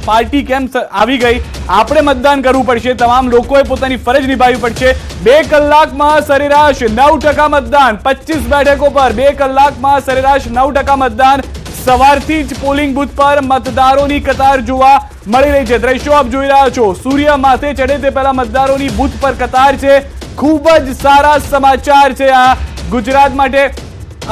Party કેમ આવી ગઈ, આપણે મતદાન કરવું પડશે, તમામ લોકોએ પોતાની ફરજ નિભાવવી પડશે। 2 કલાકમાં સરેરાશ 9% મતદાન, 25 બેઠકો પર 2 કલાકમાં સરેરાશ 9% મતદાન। સવારથી જ પોલિંગ બૂથ પર મતદારોની કતાર જોવા મળી રહી છે। દ્રશ્યો આપ જોઈ રહ્યા છો, સૂર્ય માથે ચડે તે પહેલા મતદારોની બૂથ પર કતાર છે। ખૂબ જ સારા સમાચાર છે આ ગુજરાત માટે।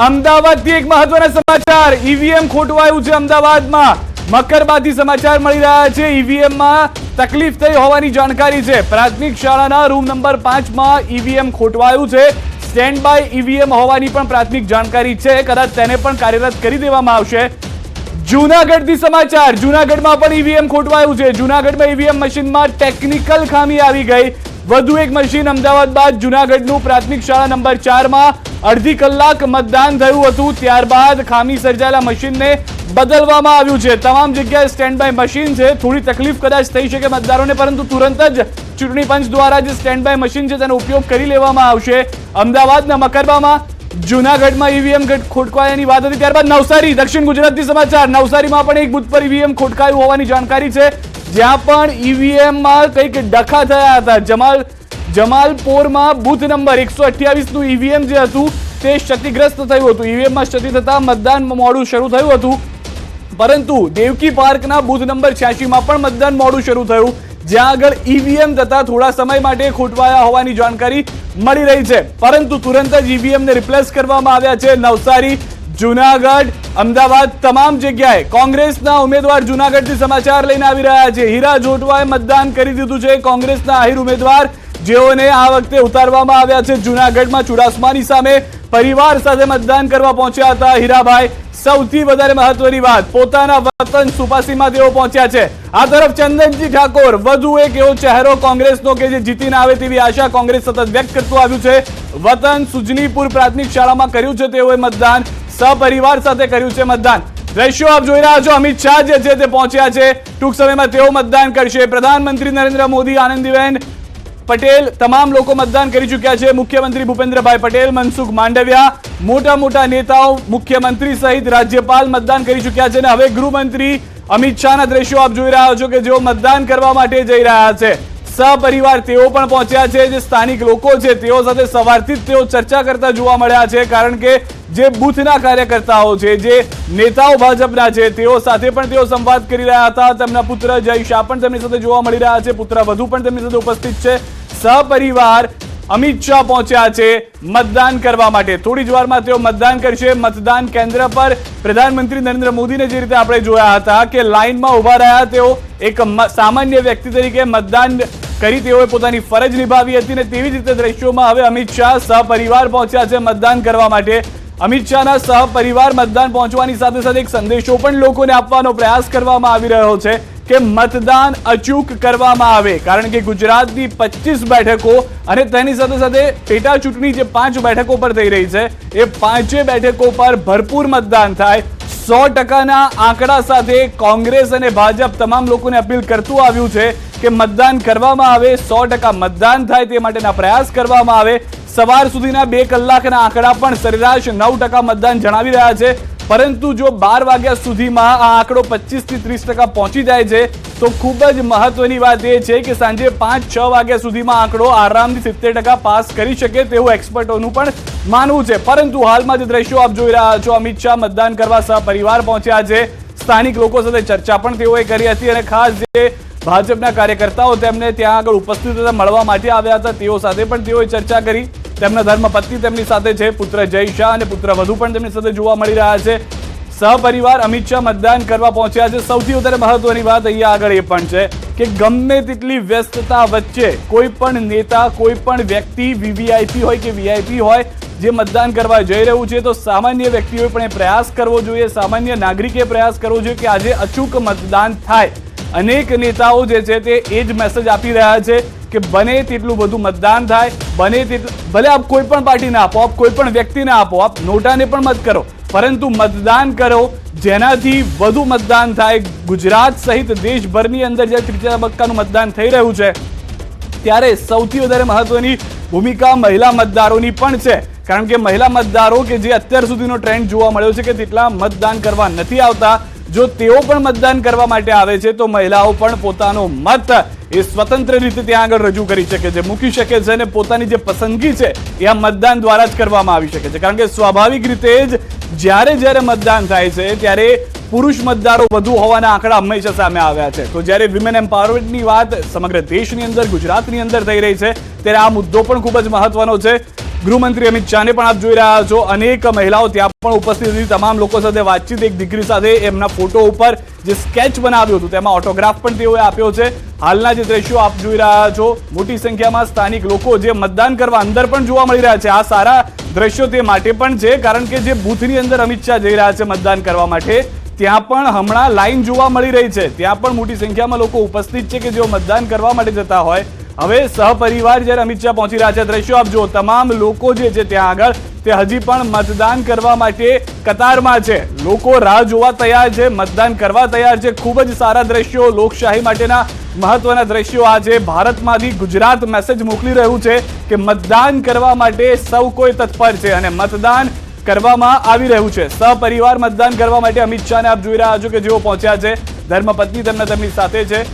અમદાવાદથી એક મહત્વના સમાચાર, ઈવીએમ ખોટવાયું છે અમદાવાદમાં। મકરબાથી સમાચાર મળી રહ્યા છે, ઈવીએમમાં તકલીફ થઈ હોવાની જાણકારી છે। પ્રાથમિક શાળાના રૂમ નંબર 5માં ઈવીએમ ખોટવાયું છે। સ્ટેન્ડ બાય ઈવીએમ હોવાની પણ પ્રાથમિક જાણકારી છે, કદાચ તેને પણ કાર્યરત કરી દેવામાં આવશે। જૂનાગઢથી સમાચાર, જૂનાગઢમાં પણ ઈવીએમ ખોટવાયું છે। જૂનાગઢમાં ઈવીએમ મશીનમાં ટેકનિકલ ખામી આવી ગઈ। વધુ એક મશીન અમદાવાદ બાદ જૂનાગઢનું પ્રાથમિક શાળા નંબર 4માં અડધી કલાક મતદાન થયું હતું, ત્યારબાદ ખામી સર્જાયેલા મશીનને બદલવામાં આવ્યું છે। તમામ જગ્યાએ સ્ટેન્ડ બાય મશીન છે, થોડી તકલીફ કદાચ થઈ શકે મતદારોને, પરંતુ તુરંત જ ચૂંટણી પંચ દ્વારા જે સ્ટેન્ડ બાય મશીન છે તેનો ઉપયોગ કરી લેવામાં આવશે। અમદાવાદના મકરબામાં, જૂનાગઢમાં ઈવીએમ ખોટકાયાની વાત હતી। ત્યારબાદ નવસારી, દક્ષિણ ગુજરાતથી સમાચાર, નવસારીમાં પણ એક બૂથ પર ઈવીએમ ખોટકાયું હોવાની જાણકારી છે, જ્યાં પણ ઈવીએમમાં કંઈક ડખા થયા હતા। જમાલપોરમાં બૂથ નંબર 128નું ઈવીએમ જે હતું તે ક્ષતિગ્રસ્ત થયું હતું। ઈવીએમમાં ક્ષતિ થતા મતદાન મોડું શરૂ થયું હતું, પરંતુ દેવકી પાર્કના બૂથ નંબર 86માં પણ મતદાન મોડું શરૂ થયું, જ્યાં આગળ ઈવીએમ થતા થોડા સમય માટે ખોટવાયા હોવાની જાણકારી મળી રહી છે, પરંતુ તુરંત જ ઈવીએમને રિપ્લેસ કરવામાં આવ્યા છે। નવસારી, જૂનાગઢ, અમદાવાદ તમામ જગ્યાએ કોંગ્રેસના ઉમેદવાર જૂનાગઢથી સમાચાર લઈને આવી રહ્યા છે। હીરા જોટવાએ મતદાન કરી દીધું છે। કોંગ્રેસના આહિર ઉમેદવાર જેઓને આ વખતે ઉતારવામાં આવ્યા છે જૂનાગઢમાં ચુડાસમાની સામે, પરિવાર સાથે મતદાન કરવા પહોંચ્યા હતા હીરાભાઈ। સૌથી વધારે મહત્વની વાત, પોતાના વતન સુપાસીમાં તેઓ પહોંચ્યા છે। આ તરફ ચંદનજી ઠાકોર, વધુ એક એવો ચહેરો કોંગ્રેસનો કે જે જીતીને આવે તેવી આશા કોંગ્રેસ સતત વ્યક્ત કરતું આવ્યું છે। વતન સુજનીપુર પ્રાથમિક શાળામાં કર્યું છે તેઓએ મતદાન, સપરિવાર સાથે કર્યું છે મતદાન। દ્રશ્યો આપ જોઈ રહ્યા છો, અમિત શાહ જે છે તે પહોંચ્યા છે, ટૂંક સમયમાં તેઓ મતદાન કરશે। પ્રધાનમંત્રી નરેન્દ્ર મોદી, આનંદીબેન પટેલ તમામ લોકો મતદાન કરી ચૂક્યા છે। મુખ્યમંત્રી ભૂપેન્દ્રભાઈ પટેલ, મનસુખ માંડવિયા, મોટા નેતાઓ, મુખ્યમંત્રી સહિત રાજ્યપાલ મતદાન કરી ચૂક્યા છે। અને હવે ગૃહમંત્રી અમિત શાહના દ્રશ્યો આપ જોઈ રહ્યા છો કે જેઓ મતદાન કરવા માટે જઈ રહ્યા છે। સપરિવાર તેઓ પણ પહોંચ્યા છે। જે સ્થાનિક લોકો છે તેઓ સાથે સવારથી જ તેઓ ચર્ચા કરતા જોવા મળ્યા છે, કારણ કે જે બૂથના કાર્યકર્તાઓ છે, જે નેતાઓ ભાજપના છે, તેઓ સાથે પણ તેઓ સંવાદ કરી રહ્યા હતા। તેમના પુત્ર જય શાહ પણ તેમની સાથે જોવા મળી રહ્યા છે, પુત્ર વધુ પણ તેમની સાથે ઉપસ્થિત છે। સપરિવાર અમિત શાહ પહોંચ્યા છે મતદાન કરવા માટે। થોડી જ વારમાં તેઓ મતદાન કરશે। મતદાન કેન્દ્ર પર પ્રધાનમંત્રી નરેન્દ્ર મોદીને જે રીતે આપણે જોયા હતા કે લાઇનમાં ઉભા રહ્યા, તેઓ એક સામાન્ય વ્યક્તિ તરીકે મતદાન કરી તેઓએ પોતાની ફરજ નિભાવી હતી, ને તેવી જ રીતે દ્રશ્યોમાં હવે અમિત શાહ સહપરિવાર પહોંચ્યા છે મતદાન કરવા માટે। અમિત શાહના સહપરિવાર મતદાન પહોંચવાની સાથે સાથે એક સંદેશો પણ લોકોને આપવાનો પ્રયાસ કરવામાં આવી રહ્યો છે કે મતદાન અચૂક કરવામાં આવે, કારણ કે ગુજરાતની 25 બેઠકો અને તેની સાથે સાથે પેટા ચૂંટણી જે 5 બેઠકો પર થઈ રહી છે, એ 5 બેઠકો પર ભરપૂર મતદાન થાય। 100%ના આંકડા સાથે કોંગ્રેસ અને ભાજપ તમામ લોકોને અપીલ કરતું આવ્યું છે કે મતદાન કરવામાં આવે, 100% મતદાન થાય તે માટેના પ્રયાસ કરવામાં આવે। સવાર સુધીના 2 કલાકના આંકડા પણ સરેરાશ 9% મતદાન જણાવી રહ્યા છે, પરંતુ જો 12 વાગ્યા સુધીમાં આ આંકડો 25 થી 30% પહોંચી જાય છે તો ખૂબ જ મહત્વની વાત એ છે કે સાંજે 5-6 વાગ્યા સુધીમાં આંકડો આરામથી 70% પાસ કરી શકે તેવું એક્સપર્ટોનું પણ માનવું છે। પરંતુ હાલમાં જે દ્રશ્યો આપ જોઈ રહ્યા છો, અમિત શાહ મતદાન કરવા સહપરિવાર પહોંચ્યા છે। સ્થાનિક લોકો સાથે ચર્ચા પણ તેઓએ કરી હતી, અને ખાસ જે ભાજપના કાર્યકર્તાઓ તેમને ત્યાં આગળ ઉપસ્થિત હતા, મળવા માટે આવ્યા હતા, તેઓ સાથે પણ તેઓએ ચર્ચા કરી। તેમના ધર્મપત્ની તેમની સાથે છે, પુત્ર જય શાહ અને પુત્ર વધુ પણ તેમની સાથે જોવા મળી રહ્યા છે। સહપરિવાર અમિત શાહ મતદાન કરવા પહોંચ્યા છે। સૌથી વધારે મહત્વની વાત અહીંયા આગળ એ પણ છે કે ગમે તેટલી વ્યસ્તતા વચ્ચે કોઈ પણ નેતા, કોઈ પણ વ્યક્તિ, વીવીઆઈપી હોય કે વીઆઈપી હોય, જે મતદાન કરવા જઈ રહ્યું છે, તો સામાન્ય વ્યક્તિઓએ પણ એ પ્રયાસ કરવો જોઈએ, સામાન્ય નાગરિકે પ્રયાસ કરવો જોઈએ કે આજે અચૂક મતદાન થાય। અનેક નેતાઓ જે છે તે એ જ મેસેજ આપી રહ્યા છે કે બને તેટલું બધું મતદાન થાય, બને તેટલું, ભલે આપ કોઈ પણ પાર્ટીને આપો, આપ કોઈ પણ વ્યક્તિને આપો, આપ નોટાને પણ મત કરો, પરંતુ મતદાન કરો જેનાથી વધુ મતદાન થાય। ગુજરાત સહિત દેશભરની અંદર જે ત્રીજા તબક્કાનું મતદાન થઈ રહ્યું છે, ત્યારે સૌથી વધારે મહત્વની ભૂમિકા મહિલા મતદારોની પણ છે, કારણ કે મહિલા મતદારો કે જે અત્યાર સુધીનો ટ્રેન્ડ જોવા મળ્યો છે કે તેટલા મતદાન કરવા નથી આવતા, જો તેઓ પણ મતદાન કરવા માટે આવે છે તો મહિલાઓ પણ પોતાનો મત એ સ્વતંત્ર રીતે ત્યાં આગળ રજૂ કરી શકે છે, મૂકી શકે છે અને પોતાની જે પસંદગી છે એ આ મતદાન દ્વારા જ કરવામાં આવી શકે છે. કારણ કે સ્વાભાવિક રીતે જ જ્યારે મતદાન થાય છે ત્યારે પુરુષ મતદારો વધુ હોવાના આંકડા હંમેશા સામે આવ્યા છે. તો જ્યારે વિમેન એમ્પાવરમેન્ટની વાત સમગ્ર દેશની અંદર, ગુજરાતની અંદર થઈ રહી છે ત્યારે આ મુદ્દો પણ ખૂબ જ મહત્વનો છે. ગૃહમંત્રી અમિત શાહને પણ આપ જોઈ રહ્યા છો, અનેક મહિલાઓ ત્યાં પણ ઉપસ્થિત હતી. તમામ લોકો સાથે વાતચીત, એક દીકરી સાથે એમના ફોટો ઉપર જે સ્કેચ બનાવ્યું હતું તેમાં ઓટોગ્રાફ પણ તેઓએ આપ્યો છે. હાલના જે દ્રશ્યો આપ જોઈ રહ્યા છો, મોટી સંખ્યામાં સ્થાનિક લોકો જે મતદાન કરવા અંદર પણ જોવા મળી રહ્યા છે. આ સારા દ્રશ્યો તે માટે પણ છે કારણ કે જે બૂથની અંદર અમિત શાહ જઈ રહ્યા છે મતદાન કરવા માટે, ત્યાં પણ હમણાં લાઈન જોવા મળી રહી છે. ત્યાં પણ મોટી સંખ્યામાં લોકો ઉપસ્થિત છે કે જેઓ મતદાન કરવા માટે જતા હોય. હવે સહપરિવાર જ્યારે અમિત શાહ પહોંચી રહ્યા છે, દ્રશ્યો આપ જુઓ, તમામ લોકો જે છે ત્યાં આગળ તે હજી પણ મતદાન કરવા માટે કતારમાં છે. લોકો રાહ જોવા તૈયાર છે, મતદાન કરવા તૈયાર છે. ખૂબ જ સારા દ્રશ્યો, લોકશાહી માટેના મહત્વના દ્રશ્યો આ છે. ભારતમાંથી ગુજરાત મેસેજ મોકલી રહ્યું છે કે મતદાન કરવા માટે સૌ કોઈ તત્પર છે અને મતદાન કરવામાં આવી રહ્યું છે. સહપરિવાર મતદાન કરવા માટે અમિત શાહને આપ જોઈ રહ્યા છો કે જેઓ પહોંચ્યા છે. ધર્મપત્ની તેમની સાથે છે.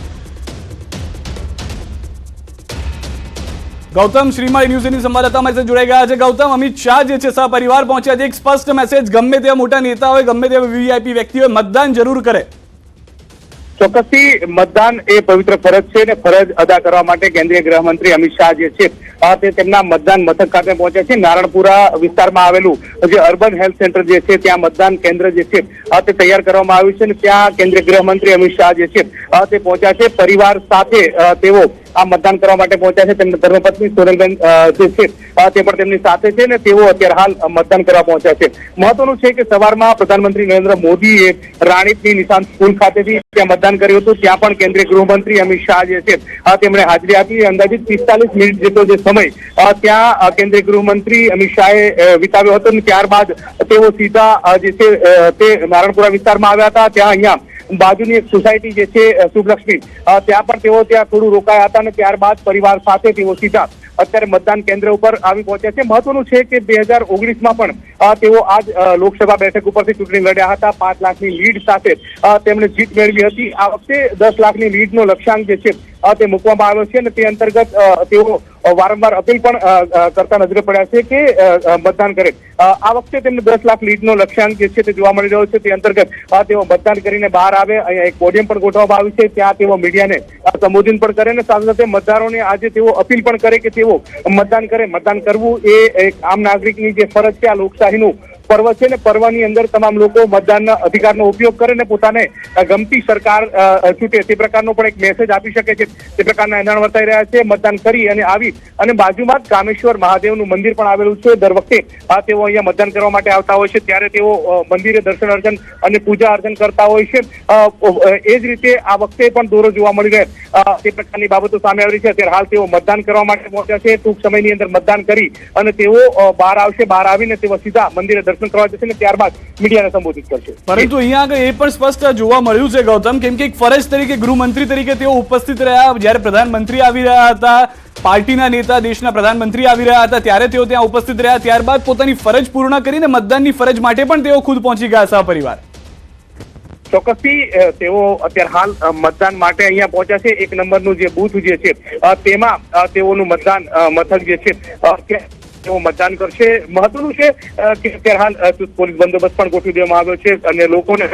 ગૌતમ શ્રીમાળી ન્યૂઝની સંવાદદાતા અમારી સાથે જોડાઈ ગયા છે. ગૌતમ, અમિત શાહ જે છે સહપરિવાર પહોંચ્યા છે, એક સ્પષ્ટ મેસેજ, ગમે તેવા મોટા નેતા હોય, ગમે તેવા વીવીઆઈપી વ્યક્તિ હોય, મતદાન જરૂર કરે. ચોક્કસથી મતદાન એ પવિત્ર ફરજ છે અને ફરજ અદા કરવા માટે કેન્દ્રીય ગૃહમંત્રી અમિત શાહ જે છે તે તેમના મતદાન મથક ખાતે પહોંચ્યા છે. નારણપુરા વિસ્તારમાં આવેલું જે અર્બન હેલ્થ સેન્ટર જે છે ત્યાં મતદાન કેન્દ્ર જે છે તે તૈયાર કરવામાં આવ્યું છે અને ત્યાં કેન્દ્રીય ગૃહમંત્રી અમિત શાહ જે છે તે પહોંચ્યા છે. પરિવાર સાથે તેઓ આ મતદાન કરવા માટે પહોંચ્યા છે. તેમના ધર્મપત્ની સોનલબેન જે છે તે પણ તેમની સાથે છે અને તેઓ અત્યારે હાલ મતદાન કરવા પહોંચ્યા છે. મહત્વનું છે કે સવારમાં પ્રધાનમંત્રી નરેન્દ્ર મોદીએ રાણીપની નિશાન સ્કૂલ ખાતેથી ત્યાં મતદાન કર્યું હતું. ત્યાં પણ કેન્દ્રીય ગૃહમંત્રી અમિત શાહ જે છે તેમણે હાજરી આપી. અંદાજિત 45 મિનિટ જેટલો જે સમય ત્યાં કેન્દ્રીય ગૃહમંત્રી અમિત શાહે વિતાવ્યો હતો અને ત્યારબાદ તેઓ સીધા જે છે તે નારણપુરા વિસ્તારમાં આવ્યા હતા. ત્યાં અહીંયા બાજુની એક સોસાયટી જે છે શુભલક્ષ્મી, ત્યાં પણ તેઓ ત્યાં થોડું રોકાયા હતા અને ત્યારબાદ પરિવાર સાથે તેઓ સીધા અત્યારે મતદાન કેન્દ્ર ઉપર આવી પહોંચ્યા છે. મહત્વનું છે કે 2019માં પણ તેઓ આજ લોકસભા બેઠક ઉપરથી ચૂંટણી લડ્યા હતા. 5 લાખની લીડ સાથે તેમણે જીત મેળવી હતી. આ વખતે 10 લાખની લીડનો લક્ષ્યાંક જે છે તે મૂકવામાં આવ્યો છે અને તે અંતર્ગત તેઓ વારંવાર અપીલ પણ કરતા નજરે પડ્યા છે કે મતદાન કરે. આ વખતે તેમને 10 લાખ લીડનો લક્ષ્યાંક જે છે તે જોવા મળી રહ્યો છે. તે અંતર્ગત તેઓ મતદાન કરીને બહાર આવે. અહીંયા એક પોડિયમ પણ ગોઠવવામાં આવ્યું છે, ત્યાં તેઓ મીડિયાને સંબોધન પણ કરે અને સાથે સાથે મતદારોને આજે તેઓ અપીલ પણ કરે કે તેઓ મતદાન કરે. મતદાન કરવું એ એક આમ નાગરિકની જે ફરજ છે, આ લોકશાહીનું પર્વ છે ને પર્વની અંદર તમામ લોકો મતદાનના અધિકારનો ઉપયોગ કરે ને પોતાને ગમતી સરકાર ચૂંટે તે પ્રકારનો પણ એક મેસેજ આપી શકે છે. તે પ્રકારના એંધાણ વર્તાઈ રહ્યા છે. મતદાન કરી અને આવી અને બાજુમાં જ કામેશ્વર મહાદેવનું મંદિર પણ આવેલું છે. દર વખતે તેઓ અહીંયા મતદાન કરવા માટે આવતા હોય છે ત્યારે તેઓ મંદિરે દર્શન અર્ચન અને પૂજા અર્ચન કરતા હોય છે. એ જ રીતે આ વખતે પણ દોરો જોવા મળી રહે તે પ્રકારની બાબતો સામે આવી છે. અત્યારે હાલ તેઓ મતદાન કરવા માટે પહોંચ્યા છે. ટૂંક સમયની અંદર મતદાન કરી અને તેઓ બહાર આવશે. બહાર આવીને તેઓ સીધા મંદિરે દર્શન કરવા જશે ને ત્યારબાદ મીડિયાને સંબોધિત કરશે. પરંતુ અહીંયા આગળ એ પણ સ્પષ્ટ જોવા મળ્યું છે ગૌતમ, કેમ કે એક ફરજ તરીકે, ગૃહમંત્રી તરીકે તેઓ ઉપસ્થિત રહ્યા. જ્યારે પ્રધાનમંત્રી આવી રહ્યા હતા, પાર્ટીના નેતા, દેશના પ્રધાનમંત્રી આવી રહ્યા હતા, ત્યારે તેઓ ત્યાં ઉપસ્થિત રહ્યા. ત્યારબાદ પોતાની ફરજ પૂર્ણ કરીને મતદાનની ફરજ માટે પણ તેઓ ખુદ પહોંચી ગયા સહપરિવાર. ચોક્કસથી તેઓ અત્યારે હાલ મતદાન માટે અહીંયા પહોંચ્યા છે. 1 નંબરનું જે બૂથ જે છે તેમાં તેઓનું મતદાન મથક જે છે તેઓ મતદાન કરશે. મહત્વનું છે કે અત્યારે હાલ પોલીસ બંદોબસ્ત પણ ગોઠવી દેવામાં આવ્યો છે અને લોકોને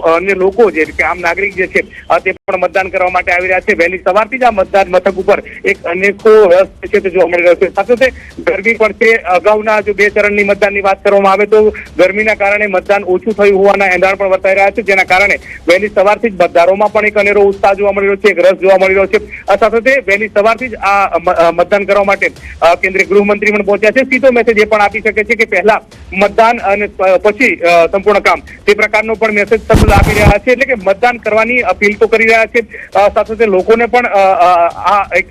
અન્ય લોકો જે કે આમ નાગરિક જે છે તે પણ મતદાન કરવા માટે આવી રહ્યા છે. વહેલી સવારથી જ આ મતદાન મથક ઉપર એક અનેકો રસ છે તે જોવા મળી રહ્યો છે. સાથે સાથે ગરમી પણ છે. અગાઉના જો 2 ચરણની મતદાનની વાત કરવામાં આવે તો ગરમીના કારણે મતદાન ઓછું થયું હોવાના એંધાણ પણ વર્તાઈ રહ્યા છે, જેના કારણે વહેલી સવારથી જ મતદારોમાં પણ એક અનેરો ઉત્સાહ જોવા મળી રહ્યો છે, એક રસ જોવા મળી રહ્યો છે. સાથે સાથે વહેલી સવારથી જ આ મતદાન કરવા માટે કેન્દ્રીય ગૃહમંત્રી પણ પહોંચ્યા છે. સીધો મેસેજ એ પણ આપી શકે છે કે પહેલા મતદાન અને પછી સંપૂર્ણ કામ, તે પ્રકારનો પણ મેસેજ આપી રહ્યા છે. એટલે કે મતદાન કરવાની અપીલ તો કરી રહ્યા છે, સાથે સાથે લોકોને પણ આ એક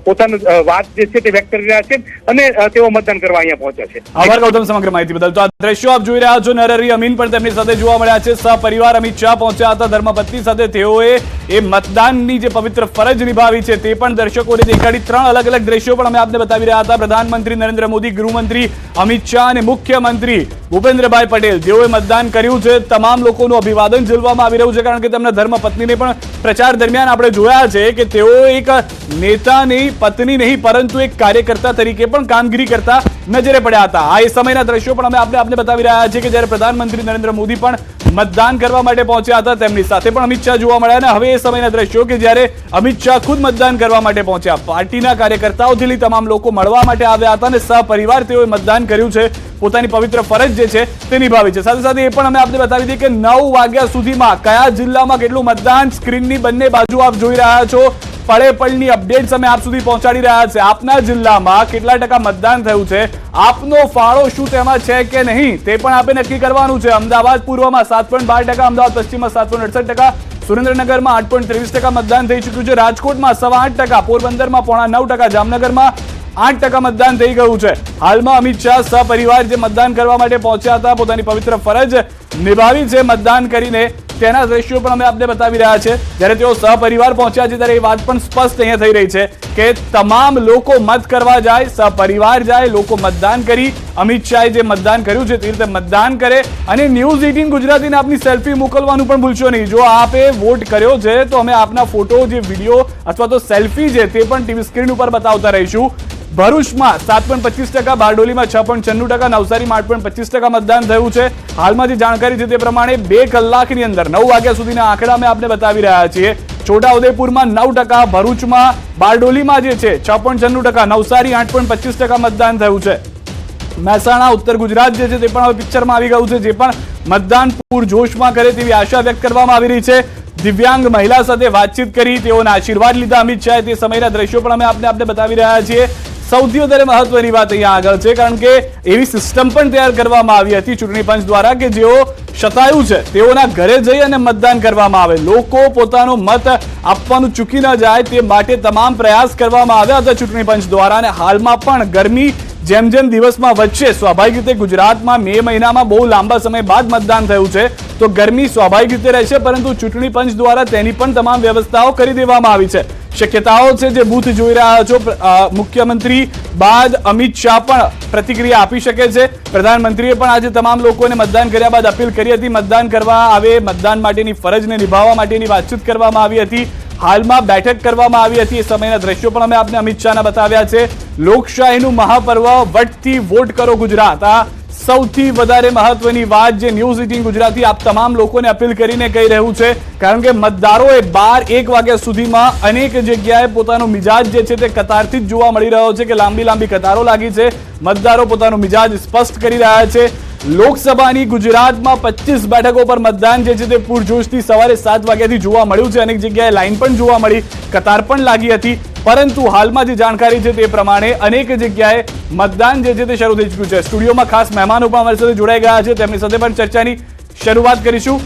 પોતાનું વાત જે છે તે વ્યક્ત કરી રહ્યા છે અને તેઓ મતદાન કરવા અહીંયા પહોંચ્યા છે. આભાર ગૌતમ સમગ્ર માહિતી બદલ. તો આ દ્રશ્યો આપ જોઈ રહ્યા છો. નરહરી અમીન પણ તેમની સાથે જોવા મળ્યા છે. સહપરિવાર અમિત શાહ પહોંચ્યા હતા ધર્મપત્ની સાથે. તેઓએ એ મતદાનની જે પવિત્ર ફરજ નિભાવી છે તે પણ દર્શકોને દેખાડી. 3 અલગ અલગ દ્રશ્યો પણ અમે આપને બતાવી રહ્યા હતા. પ્રધાનમંત્રી પ્રધાનમંત્રી નરેન્દ્ર મોદી, ગૃહમંત્રી અમિત શાહ અને મુખ્યમંત્રી ભૂપેન્દ્રભાઈ પટેલ તેઓએ મતદાન કર્યું છે. તમામ લોકોનું અભિવાદન ઝીલવામાં આવી રહ્યું છે, કારણ કે તેમના ધર્મપત્નીને પણ પ્રચાર દરમિયાન આપણે જોયા છે કે તેઓ એક નેતાની પત્ની નહીં પરંતુ એક કાર્યકર્તા તરીકે પણ કામગીરી કરતા નજરે પડ્યા હતા. આ એ સમયના દ્રશ્યો પણ અમે આપને બતાવી રહ્યા છીએ કે જ્યારે પ્રધાનમંત્રી નરેન્દ્ર મોદી પણ મતદાન કરવા માટે પહોંચ્યા હતા, તેમની સાથે પણ અમિત શાહ જોવા મળ્યા. અને હવે એ સમયના દ્રશ્યો કે જ્યારે અમિત શાહ ખુદ મતદાન કરવા માટે પહોંચ્યા, પાર્ટીના કાર્યકર્તાઓથી લઈ તમામ લોકો મળવા માટે આવ્યા હતા અને સહપરિવાર તેઓએ મતદાન કર્યું છે, પોતાની પવિત્ર ફરજ જે છે તે નિભાવી છે. સાથે સાથે એ પણ અમે આપને બતાવી દઈએ કે 9 વાગ્યા સુધીમાં કયા જિલ્લામાં કેટલું મતદાન સ્ક્રીનની બંને બાજુ આપ જોઈ રહ્યા છો. પળે પળની અપડેટ્સ અમે આપ સુધી પહોંચાડી રહ્યા છે. આપના જિલ્લામાં કેટલા ટકા મતદાન થયું છે, આપનો ફાળો શું તેમાં છે કે નહીં તે પણ આપણે નક્કી કરવાનું છે. અમદાવાદ પૂર્વમાં 7.12%, અમદાવાદ પશ્ચિમમાં 7.68%, સુરેન્દ્રનગરમાં 8.23% મતદાન થઈ ચૂક્યું છે, રાજકોટમાં 8.25%, પોરબંદરમાં 8.9%, જામનગરમાં 8% મતદાન થઈ ગયું છે. હાલમાં અમિત શાહ સહપરિવાર જે મતદાન કરવા માટે પહોંચ્યા હતા, પોતાની પવિત્ર ફરજ નિભાવી છે મતદાન કરીને, તેના દ્રશ્યો પણ અમે આપને બતાવી રહ્યા છે. જ્યારે તેઓ સહપરિવાર પહોંચ્યા છે ત્યારે એ વાત પણ સ્પષ્ટ અહીંયા થઈ રહી છે કે તમામ લોકો મત કરવા જાય, સહપરિવાર જાય, લોકો મતદાન કરી અમિત શાહે જે મતદાન કર્યું છે તે રીતે મતદાન કરે. અને ન્યૂઝ 18 ગુજરાતીને આપની સેલ્ફી મોકલવાનું પણ ભૂલશો નહીં. જો આપે વોટ કર્યો છે તો અમે આપના ફોટો, જે વિડીયો અથવા તો સેલ્ફી છે તે પણ ટીવી સ્ક્રીન ઉપર બતાવતા રહીશું. ભરૂચમાં 7.25%, બારડોલીમાં 6.96%, નવસારીમાં 8.25% મતદાન થયું છે. હાલમાં જે જાણકારી છે તે પ્રમાણે 2 કલાકની અંદર 9 વાગ્યા સુધીના આંકડા અમે આપને બતાવી રહ્યા છીએ. છોટાઉદેપુરમાં 9%, ભરૂચમાં, બારડોલીમાં જે છે 6.96%, નવસારી 8.25% મતદાન થયું છે. મહેસાણા, ઉત્તર ગુજરાત જે છે તે પણ હવે પિક્ચરમાં આવી ગયું છે, જે પણ મતદાન પૂરજોશમાં કરે તેવી આશા વ્યક્ત કરવામાં આવી રહી છે. દિવ્યાંગ મહિલા સાથે વાતચીત કરી તેઓના આશીર્વાદ લીધા અમિત શાહે, તે સમયના દ્રશ્યો પણ અમે આપને બતાવી રહ્યા છીએ. સૌથી વધારે મહત્વની વાત અહીંયા આગળ છે, કારણ કે એવી સિસ્ટમ પણ તૈયાર કરવામાં આવી હતી ચૂંટણી પંચ દ્વારા કે જેઓ શતાયુ છે તેઓના ઘરે જઈ અને મતદાન કરવામાં આવે, લોકો પોતાનો મત આપવાનું ચૂકી ન જાય તે માટે તમામ પ્રયાસ કરવામાં આવ્યા હતા ચૂંટણી પંચ દ્વારા. અને હાલમાં પણ ગરમી જેમ જેમ દિવસમાં વધશે, સ્વાભાવિક રીતે ગુજરાતમાં મે મહિનામાં બહુ લાંબા સમય બાદ મતદાન થયું છે તો ગરમી સ્વાભાવિક રીતે રહેશે, પરંતુ ચૂંટણી પંચ દ્વારા તેની પણ તમામ વ્યવસ્થાઓ કરી દેવામાં આવી છે. શક્યતાઓ છે જે બૂથ જોઈ રહ્યા છો, મુખ્યમંત્રી બાદ અમિત શાહ પણ પ્રતિક્રિયા આપી શકે છે. પ્રધાનમંત્રીએ પણ આજે તમામ લોકોને મતદાન કર્યા બાદ અપીલ કરી હતી મતદાન કરવા આવે, મતદાન માટેની ફરજને નિભાવવા માટેની વાતચીત કરવામાં આવી હતી. હાલમાં બેઠક કરવામાં આવી હતી, એ સમયના દ્રશ્યો પણ અમે આપને અમિત શાહના બતાવ્યા છે. લોકશાહીનું મહાપર્વ, વટથી વોટ કરો ગુજરાત, આ સૌથી વધારે મહત્વની વાત જે ન્યૂઝ 18 ગુજરાતી આપ તમામ લોકોને અપીલ કરીને કહી રહ્યું છે, કારણ કે મતદારોએ 12-1 વાગ્યા સુધીમાં અનેક જગ્યાએ પોતાનો મિજાજ જે છે તે કતારથી જ જોવા મળી રહ્યો છે કે લાંબી કતારો લાગી છે. મતદારો પોતાનો મિજાજ સ્પષ્ટ કરી રહ્યા છે. લોકસભાની ગુજરાતમાં 25 બેઠકો પર મતદાન જે છે તે પૂરજોશથી સવારે 7 વાગ્યાથી જોવા મળ્યું છે. અનેક જગ્યાએ લાઈન પણ જોવા મળી, કતાર પણ લાગી હતી, પરંતુ હાલમાં જે જાણકારી છે તે પ્રમાણે અનેક જગ્યાએ મતદાન જે છે તે શરૂ થઈ ચૂક્યું છે. સ્ટુડિયોમાં ખાસ મહેમાનો પણ અમારી સાથે જોડાઈ ગયા છે, તેમની સાથે પણ ચર્ચાની શરૂઆત કરીશું.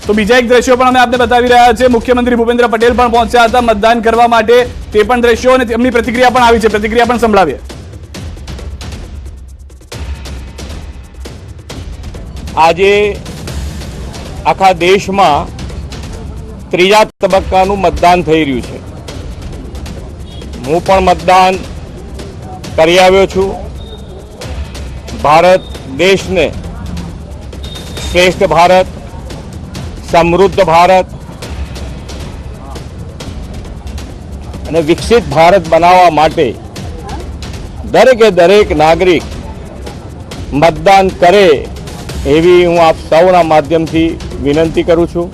તો બીજા એક દ્રશ્યો પણ અમે આપને બતાવી રહ્યા છે. મુખ્યમંત્રી ભૂપેન્દ્ર પટેલ પણ પહોંચ્યા હતા મતદાન કરવા માટે, તે પણ દ્રશ્યો અને તેમની પ્રતિક્રિયા પણ આવી છે, પ્રતિક્રિયા પણ સંભળાવીએ. આજે આખા દેશમાં ત્રીજા તબક્કાનું મતદાન થઈ રહ્યું છે. હું પણ મતદાન કરી આવ્યો છું. ભારત દેશને શ્રેષ્ઠ ભારત, સમૃદ્ધ ભારત અને વિકસિત ભારત બનાવવા માટે દરેક નાગરિક મતદાન કરે એવી હું આપ સૌના માધ્યમથી વિનંતી કરું છું.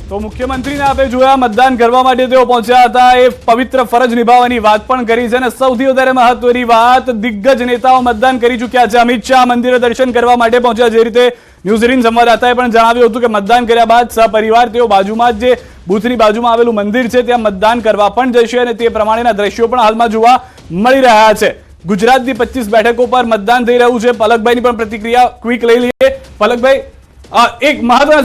તો મુખ્યમંત્રીને આપણે જોયા મતદાન કરવા માટે તેઓ પહોંચ્યા હતા, એ પવિત્ર ફરજ નિભાવવાની વાત પણ કરી છે. અને સૌથી વધારે મહત્વની વાત, દિગ્ગજ નેતાઓ મતદાન કરી ચૂક્યા છે. અમિત શાહ મંદિરે દર્શન કરવા માટે પહોંચ્યા, જે રીતે ન્યૂઝ 18 સંવાદદાતાએ પણ જણાવ્યું હતું કે મતદાન કર્યા બાદ સહપરિવાર તેઓ બાજુમાં જ જે બૂથની બાજુમાં આવેલું મંદિર છે ત્યાં મતદાન કરવા પણ જશે, અને તે પ્રમાણેના દ્રશ્યો પણ હાલમાં જોવા મળી રહ્યા છે. ગુજરાતની 25 બેઠકો પર મતદાન થઈ રહ્યું છે. પલકભાઈની પણ પ્રતિક્રિયા ક્વિક લઈ લઈએ. પલકભાઈ, એક મહત્વના